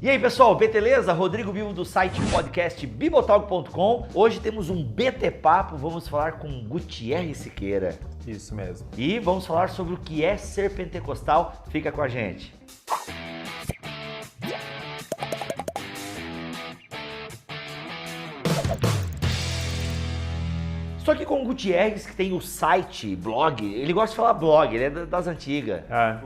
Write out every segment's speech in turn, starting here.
E aí pessoal, beleza? Rodrigo Bibo do site podcast bibotalk.com. Hoje temos um BT Papo, vamos falar com Gutierrez Siqueira. Isso mesmo. E vamos falar sobre o que é ser pentecostal. Fica com a gente. Estou aqui com o Gutierrez, que tem o site, blog, ele gosta de falar blog, ele é das antigas.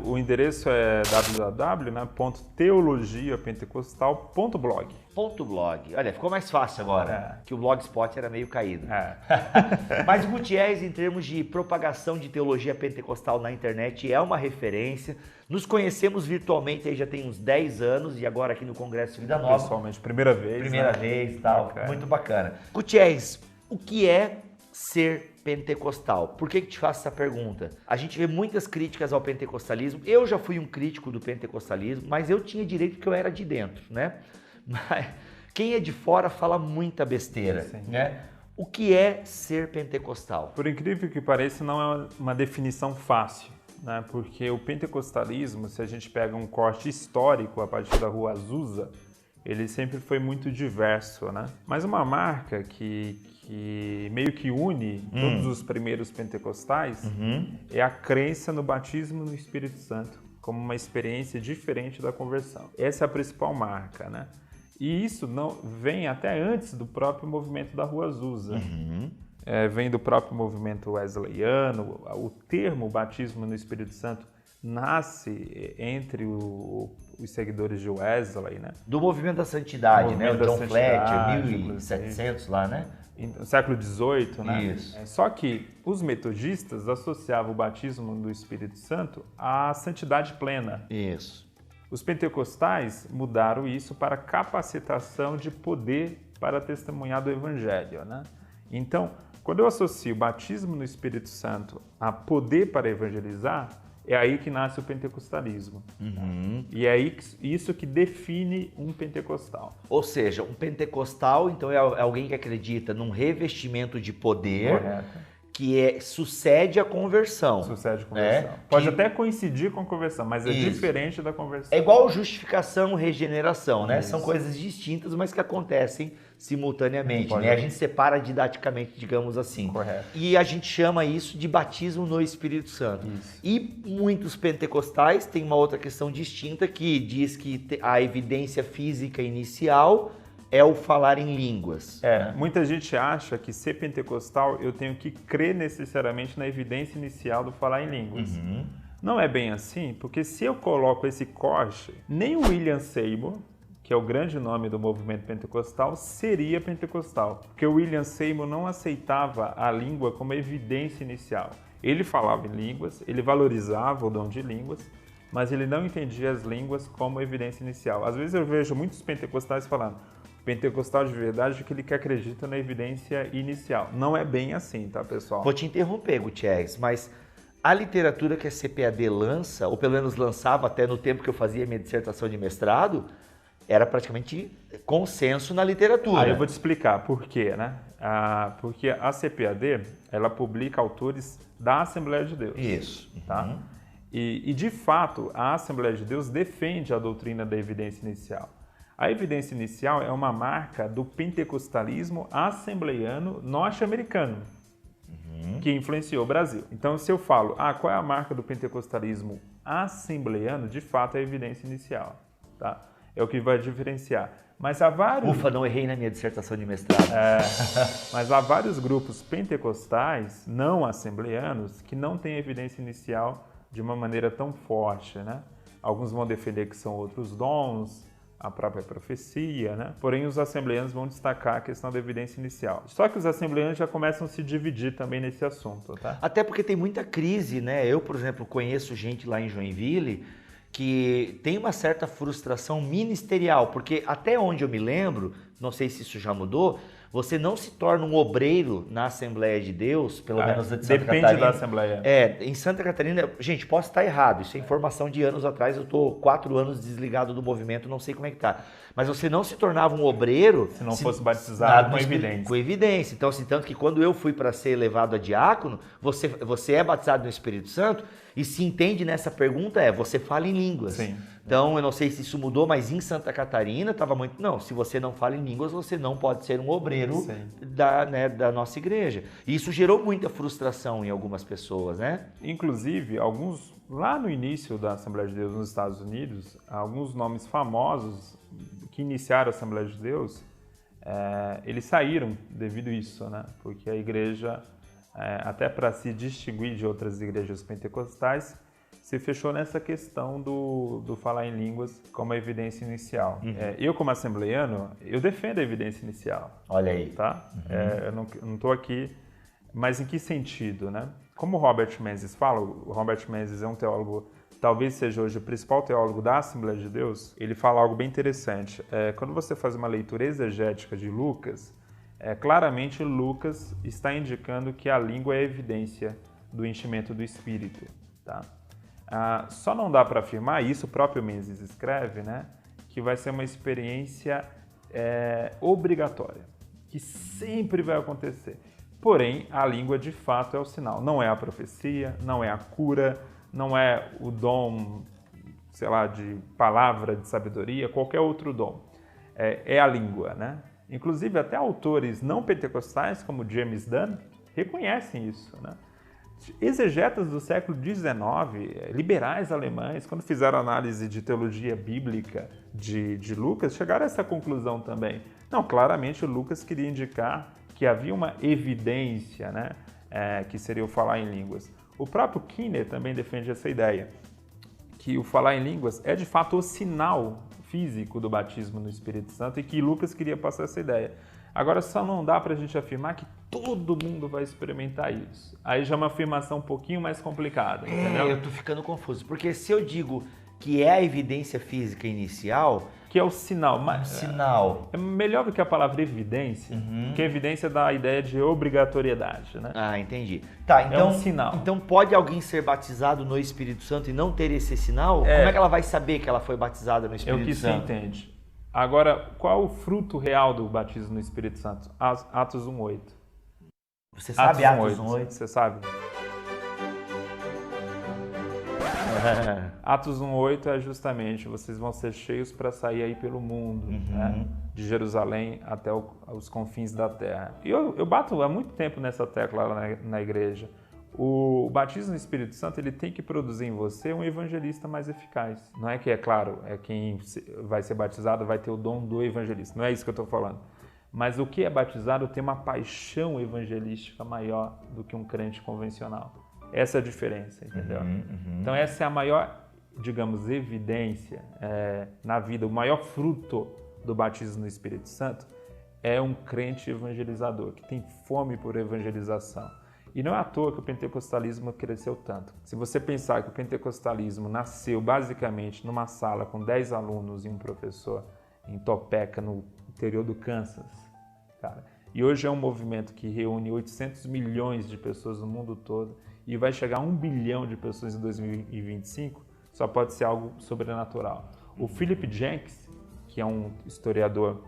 O endereço é www.teologiapentecostal.blog. .blog. Olha, ficou mais fácil agora, que o Blogspot era meio caído. Mas o Gutierrez, em termos de propagação de teologia pentecostal na internet, é uma referência. Nos conhecemos virtualmente aí já tem uns 10 anos e agora aqui no Congresso Vida Nova. Pessoalmente, primeira vez. Primeira vez e tal, muito bacana. Gutierrez, o que é ser pentecostal? Por que te faço essa pergunta? A gente vê muitas críticas ao pentecostalismo. Eu já fui um crítico do pentecostalismo, mas eu tinha direito porque eu era de dentro, né? Mas quem é de fora fala muita besteira, né? O que é ser pentecostal? Por incrível que pareça, não é uma definição fácil, né? Porque o pentecostalismo, se a gente pega um corte histórico a partir da Rua Azusa, ele sempre foi muito diverso, né? Mas uma marca que meio que une todos os primeiros pentecostais é a crença no batismo no Espírito Santo como uma experiência diferente da conversão. Essa é a principal marca, né? E isso não vem até antes do próprio movimento da Rua Azusa. Vem do próprio movimento wesleyano. O termo batismo no Espírito Santo nasce entre os seguidores de Wesley, né? Do movimento da santidade, né? O John Fletcher, 1700 lá, né? No século XVIII, né? Isso. Só que os metodistas associavam o batismo do Espírito Santo à santidade plena. Isso. Os pentecostais mudaram isso para capacitação de poder para testemunhar do Evangelho, né? Então, quando eu associo o batismo no Espírito Santo a poder para evangelizar, é aí que nasce o pentecostalismo. E é isso que define um pentecostal. Ou seja, um pentecostal, então, é alguém que acredita num revestimento de poder. Correto. Que sucede a conversão. Sucede a conversão. Pode até coincidir com a conversão, mas é diferente da conversão. É igual justificação e regeneração, né? São coisas distintas, mas que acontecem simultaneamente, né? A gente separa didaticamente, digamos assim. Correto. E a gente chama isso de batismo no Espírito Santo. E muitos pentecostais têm uma outra questão distinta que diz que a evidência física inicial é o falar em línguas. Muita gente acha que ser pentecostal eu tenho que crer necessariamente na evidência inicial do falar em línguas. Não é bem assim, porque se eu coloco esse corte, nem o William Seymour, que é o grande nome do movimento pentecostal, seria pentecostal. Porque o William Seymour não aceitava a língua como evidência inicial. Ele falava em línguas, ele valorizava o dom de línguas, mas ele não entendia as línguas como evidência inicial. Às vezes eu vejo muitos pentecostais falando pentecostal de verdade é aquele que acredita na evidência inicial. Não é bem assim, tá, pessoal? Vou te interromper, Gutierrez, mas a literatura que a CPAD lança, ou pelo menos lançava até no tempo que eu fazia minha dissertação de mestrado, era praticamente consenso na literatura. Aí eu vou te explicar por quê, né? Porque a CPAD, ela publica autores da Assembleia de Deus. Isso. Tá? E, de fato, a Assembleia de Deus defende a doutrina da evidência inicial. A evidência inicial é uma marca do pentecostalismo assembleiano norte-americano, que influenciou o Brasil. Então, se eu falo, qual é a marca do pentecostalismo assembleiano, de fato é a evidência inicial. Tá? É o que vai diferenciar. Mas há vários... Ufa, não errei na minha dissertação de mestrado. Mas há vários grupos pentecostais não assembleianos que não têm evidência inicial de uma maneira tão forte, né? Alguns vão defender que são outros dons, a própria profecia, né? Porém, os assembleianos vão destacar a questão da evidência inicial. Só que os assembleianos já começam a se dividir também nesse assunto, tá? Até porque tem muita crise, né? Eu, por exemplo, conheço gente lá em Joinville que tem uma certa frustração ministerial, porque até onde eu me lembro, não sei se isso já mudou, você não se torna um obreiro na Assembleia de Deus, pelo menos de Santa Catarina. Depende da Assembleia. Em Santa Catarina, gente, posso estar errado, isso é informação de anos atrás, eu estou 4 anos desligado do movimento, não sei como é que tá. Mas você não se tornava um obreiro... Se não fosse batizado com evidência. Com evidência. Então, assim, tanto que quando eu fui para ser elevado a diácono, você é batizado no Espírito Santo, e se entende nessa pergunta você fala em línguas. Sim. Então, eu não sei se isso mudou, mas em Santa Catarina estava muito... Não, se você não fala em línguas, você não pode ser um obreiro da nossa igreja. E isso gerou muita frustração em algumas pessoas, né? Inclusive, lá no início da Assembleia de Deus nos Estados Unidos, alguns nomes famosos que iniciaram a Assembleia de Deus, eles saíram devido a isso, né? Porque a igreja, até para se distinguir de outras igrejas pentecostais, se fechou nessa questão do falar em línguas como a evidência inicial. Eu, como assembleiano, eu defendo a evidência inicial. Olha aí. Tá? Eu não estou aqui, mas em que sentido, né? Como o Robert Menzies fala, o Robert Menzies é um teólogo, talvez seja hoje o principal teólogo da Assembleia de Deus, ele fala algo bem interessante. Quando você faz uma leitura exegética de Lucas, claramente Lucas está indicando que a língua é a evidência do enchimento do Espírito. Tá? Só não dá para afirmar, isso o próprio Menzies escreve, né, que vai ser uma experiência obrigatória, que sempre vai acontecer. Porém, a língua de fato é o sinal. Não é a profecia, não é a cura, não é o dom, sei lá, de palavra, de sabedoria, qualquer outro dom. É a língua, né? Inclusive, até autores não pentecostais, como James Dunn, reconhecem isso, né? Exegetas do século XIX, liberais alemães, quando fizeram análise de teologia bíblica de Lucas, chegaram a essa conclusão também. Não, claramente o Lucas queria indicar que havia uma evidência, né, que seria o falar em línguas. O próprio Kinner também defende essa ideia, que o falar em línguas é de fato o sinal físico do batismo no Espírito Santo e que Lucas queria passar essa ideia. Agora, só não dá para a gente afirmar que todo mundo vai experimentar isso. Aí já é uma afirmação um pouquinho mais complicada, entendeu? Eu tô ficando confuso, porque se eu digo que é a evidência física inicial... Que é o sinal. Sinal. É melhor do que a palavra evidência, porque evidência dá a ideia de obrigatoriedade, né? Entendi. Tá, então, é um sinal. Então pode alguém ser batizado no Espírito Santo e não ter esse sinal? Como é que ela vai saber que ela foi batizada no Espírito Santo? É o que você entende. Agora, qual é o fruto real do batismo no Espírito Santo? Atos 1:8. Você sabe Atos 1:8? Você sabe? Atos 1:8 é justamente, vocês vão ser cheios para sair aí pelo mundo, né? De Jerusalém até os confins da terra. E eu bato há muito tempo nessa tecla lá na igreja. O batismo no Espírito Santo ele tem que produzir em você um evangelista mais eficaz. Não é que, é claro, quem vai ser batizado vai ter o dom do evangelista. Não é isso que eu estou falando. Mas o que é batizado tem uma paixão evangelística maior do que um crente convencional. Essa é a diferença, entendeu? Então essa é a maior, digamos, evidência na vida, o maior fruto do batismo no Espírito Santo é um crente evangelizador, que tem fome por evangelização. E não é à toa que o pentecostalismo cresceu tanto. Se você pensar que o pentecostalismo nasceu basicamente numa sala com 10 alunos e um professor em Topeka, no interior do Kansas, cara, e hoje é um movimento que reúne 800 milhões de pessoas no mundo todo e vai chegar a 1 bilhão de pessoas em 2025, só pode ser algo sobrenatural. O Philip Jenks, que é um historiador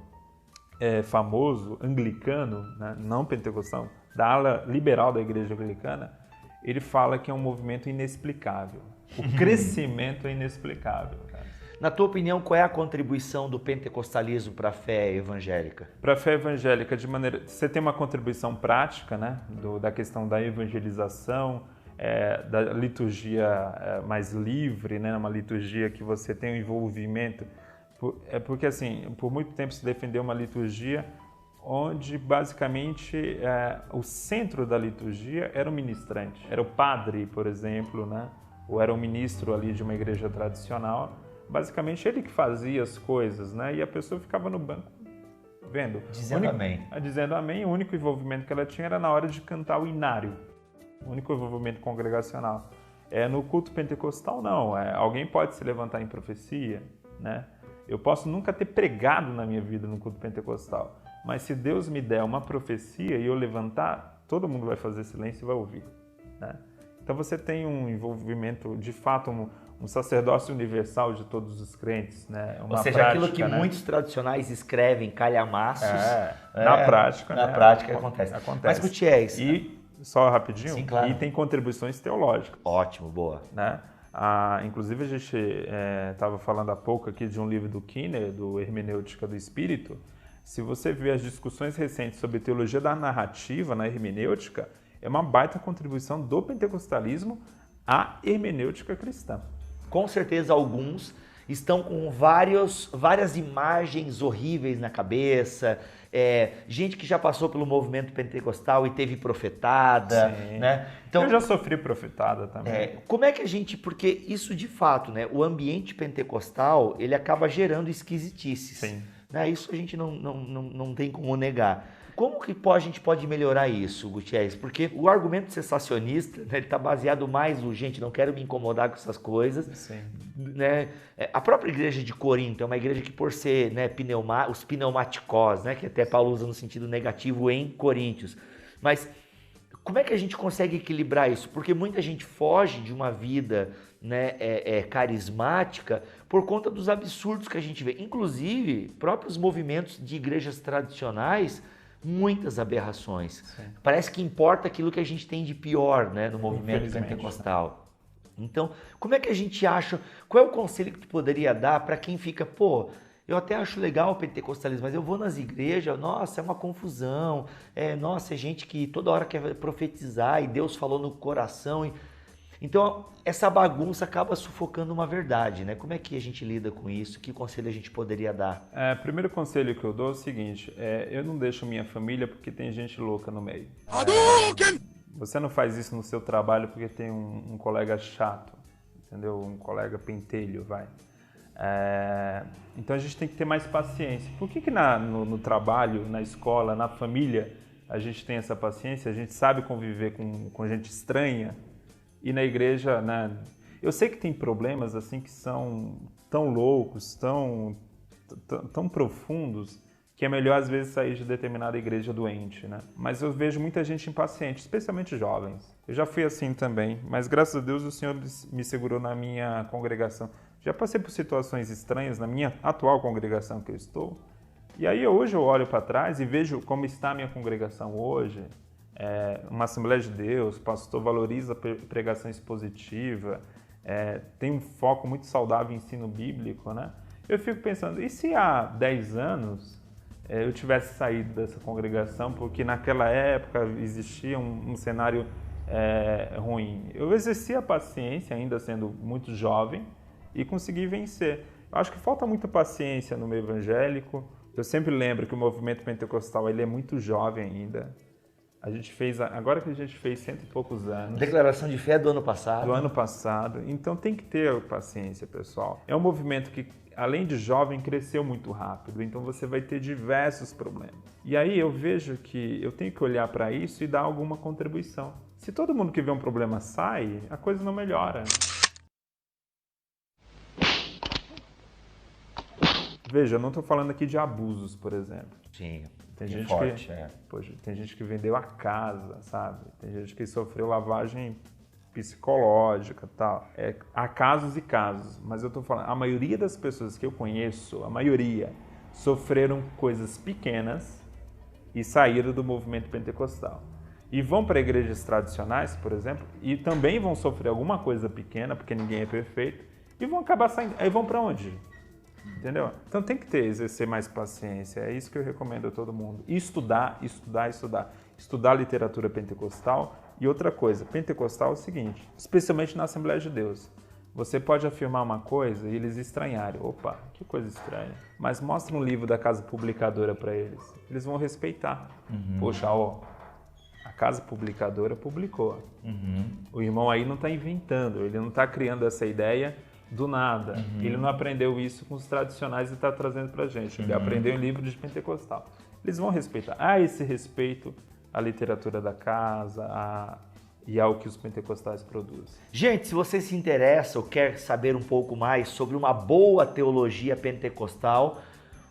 famoso, anglicano, né, não pentecostal, da ala liberal da igreja anglicana, ele fala que é um movimento inexplicável. O crescimento é inexplicável, cara. Na tua opinião, qual é a contribuição do pentecostalismo para a fé evangélica? Para a fé evangélica, você tem uma contribuição prática, né, da questão da evangelização, da liturgia mais livre, né, uma liturgia que você tem um envolvimento. Porque, assim, por muito tempo se defendeu uma liturgia onde, basicamente, o centro da liturgia era o ministrante. Era o padre, por exemplo, né, ou era um ministro ali de uma igreja tradicional. Basicamente, ele que fazia as coisas, né? E a pessoa ficava no banco vendo. Dizendo amém. Dizendo amém. O único envolvimento que ela tinha era na hora de cantar o inário. O único envolvimento congregacional. No culto pentecostal, não. Alguém pode se levantar em profecia, né? Eu posso nunca ter pregado na minha vida no culto pentecostal. Mas se Deus me der uma profecia e eu levantar, todo mundo vai fazer silêncio e vai ouvir, né? Então você tem um envolvimento, de fato, um sacerdócio universal de todos os crentes, né? Ou seja, prática, aquilo que muitos tradicionais escrevem calhamaços, na prática, na prática acontece. Mas, Gutierrez... E, só rapidinho, sim, claro. E tem contribuições teológicas. Ótimo, boa. Né? Inclusive, a gente estava falando há pouco aqui de um livro do Kinner, do Hermenêutica do Espírito. Se você ver as discussões recentes sobre teologia da narrativa na hermenêutica, é uma baita contribuição do pentecostalismo à hermenêutica cristã. Com certeza alguns estão com várias imagens horríveis na cabeça, gente que já passou pelo movimento pentecostal e teve profetada, né? Então, eu já sofri profetada também. Como é que a gente, porque isso de fato, né, o ambiente pentecostal, ele acaba gerando esquisitices. Sim. Né? Isso a gente não tem como negar. Como que a gente pode melhorar isso, Gutierrez? Porque o argumento sensacionista, né, ele está baseado mais no gente, não quero me incomodar com essas coisas. Sim. Né? A própria igreja de Corinto é uma igreja que, por ser, né, os pneumaticós, né, que até Paulo usa no sentido negativo em Coríntios. Mas como é que a gente consegue equilibrar isso? Porque muita gente foge de uma vida, né, carismática por conta dos absurdos que a gente vê. Inclusive, próprios movimentos de igrejas tradicionais, muitas aberrações. Sim. Parece que importa aquilo que a gente tem de pior, né, no movimento pentecostal. Então, como é que a gente acha, qual é o conselho que tu poderia dar para quem fica, eu até acho legal o pentecostalismo, mas eu vou nas igrejas, nossa, é uma confusão, nossa, é gente que toda hora quer profetizar e Deus falou no coração. Então, essa bagunça acaba sufocando uma verdade, né? Como é que a gente lida com isso? Que conselho a gente poderia dar? Primeiro conselho que eu dou é o seguinte, eu não deixo minha família porque tem gente louca no meio. Você não faz isso no seu trabalho porque tem um colega chato, entendeu? Um colega pentelho, vai. Então a gente tem que ter mais paciência. Por que no trabalho, na escola, na família, a gente tem essa paciência, a gente sabe conviver com gente estranha, e na igreja, né? Eu sei que tem problemas assim que são tão loucos, tão profundos, que é melhor às vezes sair de determinada igreja doente, né? Mas eu vejo muita gente impaciente, especialmente jovens. Eu já fui assim também, mas graças a Deus o Senhor me segurou na minha congregação. Já passei por situações estranhas na minha atual congregação que eu estou. E aí hoje eu olho para trás e vejo como está a minha congregação hoje. Uma Assembleia de Deus, o pastor valoriza a pregação expositiva, tem um foco muito saudável em ensino bíblico, né? Eu fico pensando, e se há 10 anos eu tivesse saído dessa congregação porque naquela época existia um cenário ruim? Eu exerci a paciência, ainda sendo muito jovem, e consegui vencer. Eu acho que falta muita paciência no meio evangélico. Eu sempre lembro que o movimento pentecostal ele é muito jovem ainda. A gente fez, agora que a gente fez 100 e poucos anos. Declaração de fé do ano passado. Do ano passado. Então tem que ter paciência, pessoal. É um movimento que, além de jovem, cresceu muito rápido. Então você vai ter diversos problemas. E aí eu vejo que eu tenho que olhar para isso e dar alguma contribuição. Se todo mundo que vê um problema sai, a coisa não melhora. Veja, eu não estou falando aqui de abusos, por exemplo. Sim. Tem gente forte, poxa, tem gente que vendeu a casa, sabe? Tem gente que sofreu lavagem psicológica e tal. Há casos e casos, mas eu tô falando, a maioria das pessoas que eu conheço, a maioria, sofreram coisas pequenas e saíram do movimento pentecostal. E vão para igrejas tradicionais, por exemplo, e também vão sofrer alguma coisa pequena, porque ninguém é perfeito, e vão acabar saindo. Aí vão para onde? Entendeu? Então tem que exercer mais paciência, é isso que eu recomendo a todo mundo. E estudar. Estudar literatura pentecostal. E outra coisa, pentecostal é o seguinte, especialmente na Assembleia de Deus, você pode afirmar uma coisa e eles estranharem. Opa, que coisa estranha. Mas mostra um livro da casa publicadora para eles. Eles vão respeitar. Poxa, a casa publicadora publicou. O irmão aí não está inventando, ele não está criando essa ideia do nada. Ele não aprendeu isso com os tradicionais e está trazendo para a gente. Ele aprendeu em livro de pentecostal. Eles vão respeitar. Há esse respeito à literatura da casa e ao que os pentecostais produzem. Gente, se você se interessa ou quer saber um pouco mais sobre uma boa teologia pentecostal,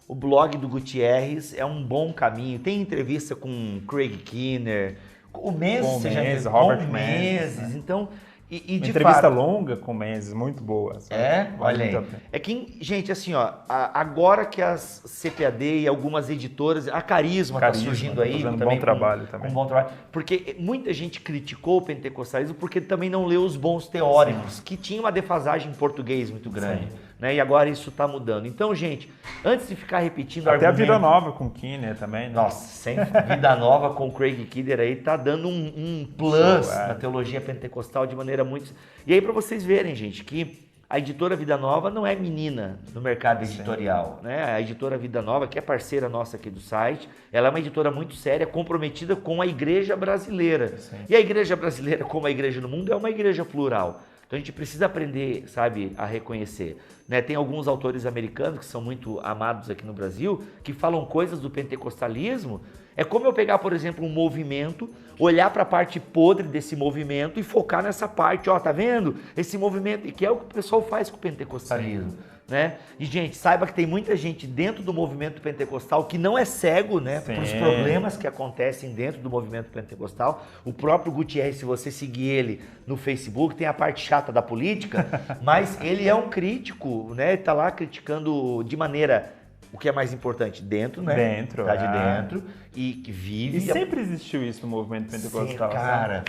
o blog do Gutierrez é um bom caminho. Tem entrevista com Craig Kinner, o Menzies, Robert Menzies. Então, E uma entrevista longa com o Menzies, muito boa. Sabe? Olha aí. É que, gente, assim, ó, agora que as CPAD e algumas editoras, a Carisma tá surgindo aí. Fazendo também, bom trabalho também. Um bom trabalho. Porque muita gente criticou o pentecostalismo porque também não leu os bons teóricos, que tinha uma defasagem em português muito grande. Né? E agora isso está mudando. Então, gente, antes de ficar repetindo até a Vida Nova com o Kidner também, né? Nossa, sempre Vida Nova com o Craig Kidner aí tá dando um plus na teologia pentecostal de maneira muito... E aí para vocês verem, gente, que a editora Vida Nova não é menina no mercado editorial, né? A editora Vida Nova, que é parceira nossa aqui do site, ela é uma editora muito séria, comprometida com a igreja brasileira. E a igreja brasileira, como a igreja no mundo, é uma igreja plural. Então a gente precisa aprender, sabe, a reconhecer. Né? Tem alguns autores americanos que são muito amados aqui no Brasil, que falam coisas do pentecostalismo. É como eu pegar, por exemplo, um movimento, olhar para a parte podre desse movimento e focar nessa parte, ó, tá vendo? Esse movimento, e que é o que o pessoal faz com o pentecostalismo. Né? E, gente, saiba que tem muita gente dentro do movimento pentecostal que não é cego, né, para os problemas que acontecem dentro do movimento pentecostal. O próprio Gutierrez, se você seguir ele no Facebook, tem a parte chata da política, mas ele é um crítico, né? Ele tá lá criticando de maneira, o que é mais importante, dentro, né? Dentro. Tá de dentro e que vive. E sempre existiu isso no movimento pentecostal. Sim, cara.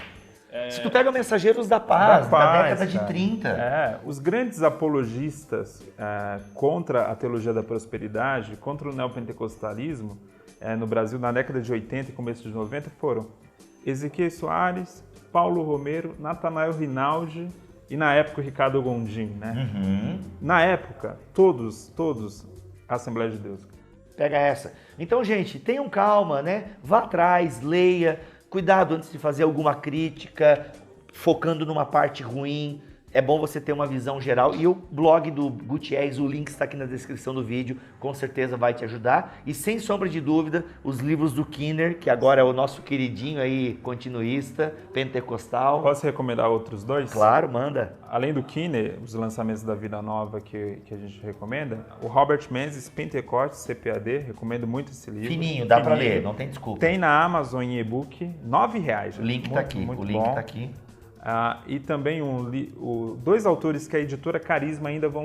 Se tu pega Mensageiros da Paz, da década de 30. Os grandes apologistas contra a teologia da prosperidade, contra o neopentecostalismo no Brasil na década de 80 e começo de 90 foram Ezequiel Soares, Paulo Romero, Natanael Rinaldi e na época o Ricardo Gondim. Né? Na época, todos a Assembleia de Deus. Pega essa. Então, gente, tenham calma, né? Vá atrás, leia. Cuidado antes de fazer alguma crítica, focando numa parte ruim. É bom você ter uma visão geral. E o blog do Gutierrez, o link está aqui na descrição do vídeo, com certeza vai te ajudar. E sem sombra de dúvida, os livros do Kidner, que agora é o nosso queridinho aí, continuista, pentecostal. Posso recomendar outros dois? Claro, manda. Além do Kidner, os lançamentos da Vida Nova que a gente recomenda, o Robert Menzies, Pentecostes, CPAD, recomendo muito esse livro. Fininho, dá para ler, não tem desculpa. Tem na Amazon em e-book, R$9. O link tá aqui, muito o link bom. tá aqui. E também dois autores que a editora Carisma ainda vai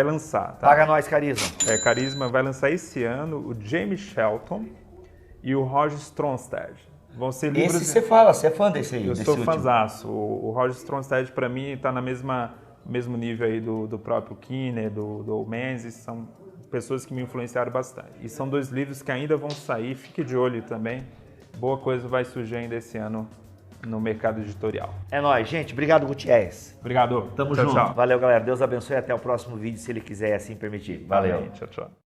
lançar. Tá? Paga nós, Carisma. Carisma vai lançar esse ano o James Shelton e o Roger Stronstad. Vão ser livros... Esse você fala, você é fã desse aí? Eu sou fãzaço. O Roger Stronstad, para mim, está no mesmo nível aí do próprio Kidner, do Menzies. São pessoas que me influenciaram bastante. E são dois livros que ainda vão sair. Fique de olho também. Boa coisa vai surgir ainda esse ano no mercado editorial. É nóis, gente. Obrigado, Gutierrez. Obrigado. Tamo junto. Tchau. Valeu, galera. Deus abençoe. Até o próximo vídeo, se ele quiser assim permitir. Valeu. Tchau, tchau.